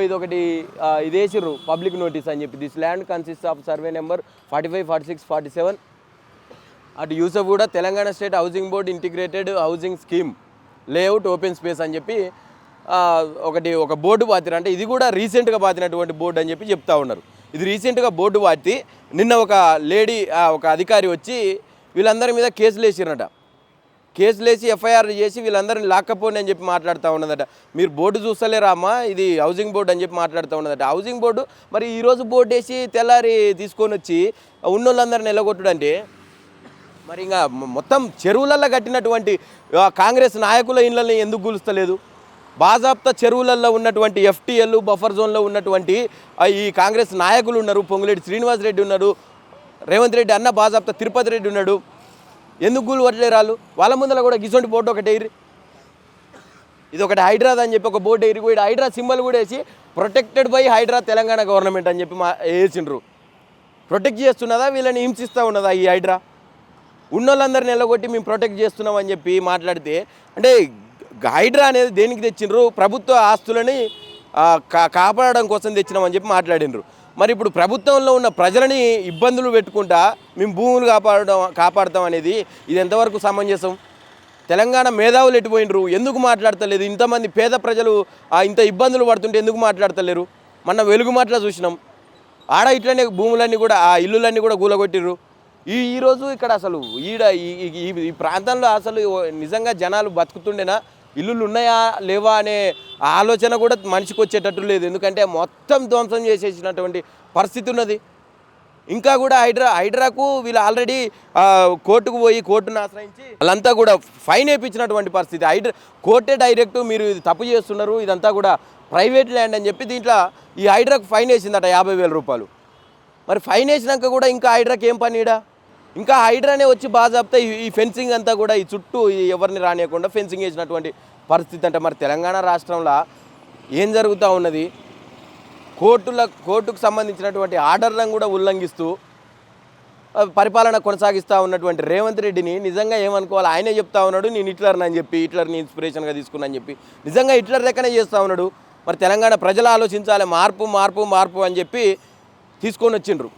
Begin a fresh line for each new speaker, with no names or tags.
ఇది ఒకటి ఇది వేసిర్రు పబ్లిక్ నోటీస్ అని చెప్పి, this land consist of survey number 45, 46, 47 అటు Yousufguda Telangana state housing board integrated housing scheme layout open space అని చెప్పి ఒక బోర్డు పాతిరు. అంటే ఇది కూడా రీసెంట్గా పాతినటువంటి బోర్డు అని చెప్పి చెప్తా ఉన్నారు. ఇది రీసెంట్గా బోర్డు పాతి నిన్న ఒక లేడీ ఒక అధికారి వచ్చి వీళ్ళందరి మీద కేసులు వేసిరట. కేసులు వేసి ఎఫ్ఐఆర్ చేసి వీళ్ళందరినీ లాక్కపోండి అని చెప్పి మాట్లాడుతూ ఉన్నదట. మీరు బోర్డు చూస్తలేరా అమ్మా, ఇది హౌసింగ్ బోర్డు అని చెప్పి మాట్లాడుతూ ఉన్నదట. హౌసింగ్ బోర్డు మరి ఈరోజు బోర్డు వేసి తెల్లారి తీసుకొని వచ్చి ఉన్నోళ్ళందరిని ఎల్లగొట్టుడంటే మరి ఇంకా మొత్తం చెరువులల్లో కట్టినటువంటి కాంగ్రెస్ నాయకుల ఇళ్ళని ఎందుకు కూలుస్తలేదు? బాజాప్తా చెరువులలో ఉన్నటువంటి ఎఫ్టీఎల్ బఫర్ జోన్లో ఉన్నటువంటి ఈ కాంగ్రెస్ నాయకులు ఉన్నారు. పొంగులేటి శ్రీనివాసరెడ్డి ఉన్నారు, రేవంత్ రెడ్డి అన్న బాజాప్తా తిరుపతి రెడ్డి ఉన్నాడు. ఎందుకు గూలు పట్టలేరు వాళ్ళు? వాళ్ళ ముందర కూడా గిసొంటి బోర్డు ఒకటి వేయరు. ఇది ఒకటి హైడ్రాది అని చెప్పి ఒక బోర్డు వేయరు. కూడా హైడ్రా సింబల్ కూడా వేసి protected by Hydraa Telangana government అని చెప్పి వేసిండ్రు. ప్రొటెక్ట్ చేస్తున్నదా వీళ్ళని హింసిస్తూ ఉన్నదా ఈ హైడ్రా? ఉన్నోళ్ళందరిని ఎల్లగొట్టి మేము ప్రొటెక్ట్ చేస్తున్నాం అని చెప్పి మాట్లాడితే, అంటే హైడ్రా అనేది దేనికి తెచ్చిండ్రు? ప్రభుత్వ ఆస్తులని కాపాడడం కోసం తెచ్చినామని చెప్పి మాట్లాడినరు. మరి ఇప్పుడు ప్రభుత్వంలో ఉన్న ప్రజలని ఇబ్బందులు పెట్టుకుంటా మేము భూములు కాపాడతాం అనేది ఇది ఎంతవరకు సమంజసం? తెలంగాణ మేధావులు ఎటుపోయినరు? ఎందుకు మాట్లాడతలేదు? ఇంతమంది పేద ప్రజలు ఇంత ఇబ్బందులు పడుతుంటే ఎందుకు మాట్లాడతలేరు? మొన్న వెలుగు మాటలు చూసినాం, ఆడ ఇట్లనే భూములన్నీ కూడా ఆ ఇల్లులన్నీ కూడా కూలగొట్టిర్రు. ఈరోజు ఇక్కడ అసలు ఈ ప్రాంతంలో అసలు నిజంగా జనాలు బతుకుతుండేనా, ఇల్లులు ఉన్నాయా లేవా అనే ఆలోచన కూడా మనిషికి వచ్చేటట్టు లేదు. ఎందుకంటే మొత్తం ధ్వంసం చేసేసినటువంటి పరిస్థితి ఉన్నది. ఇంకా కూడా హైడ్రాకు వీళ్ళు ఆల్రెడీ కోర్టుకు పోయి కోర్టును ఆశ్రయించి వాళ్ళంతా కూడా ఫైన్ వేయించినటువంటి పరిస్థితి. కోర్టే డైరెక్ట్ మీరు ఇది తప్పు చేస్తున్నారు, ఇదంతా కూడా ప్రైవేట్ ల్యాండ్ అని చెప్పి దీంట్లో ఈ హైడ్రాకు ఫైన్ వేసిందట 50,000 రూపాయలు. మరి ఫైన్ వేసినాక కూడా ఇంకా హైడ్రాకి ఏం పనిడా? ఇంకా హైడ్రానే వచ్చి బాజాప్తా ఈ ఫెన్సింగ్ అంతా కూడా ఈ చుట్టూ ఎవరిని రానియకుండా ఫెన్సింగ్ వేసినటువంటి పరిస్థితి. అంటే మరి తెలంగాణ రాష్ట్రంలో ఏం జరుగుతూ ఉన్నది? కోర్టుకు సంబంధించినటువంటి ఆర్డర్లను కూడా ఉల్లంఘిస్తూ పరిపాలన కొనసాగిస్తూ ఉన్నటువంటి రేవంత్ రెడ్డిని నిజంగా ఏమనుకోవాలి? ఆయనే చెప్తా ఉన్నాడు నేను హిట్లర్ని అని చెప్పి, హిట్లర్ని ఇన్స్పిరేషన్గా తీసుకున్నా అని చెప్పి. నిజంగా హిట్లర్ లెక్కనే చేస్తూ ఉన్నాడు. మరి తెలంగాణ ప్రజలు ఆలోచించాలి, మార్పు మార్పు మార్పు అని చెప్పి తీసుకొని వచ్చిండ్రు.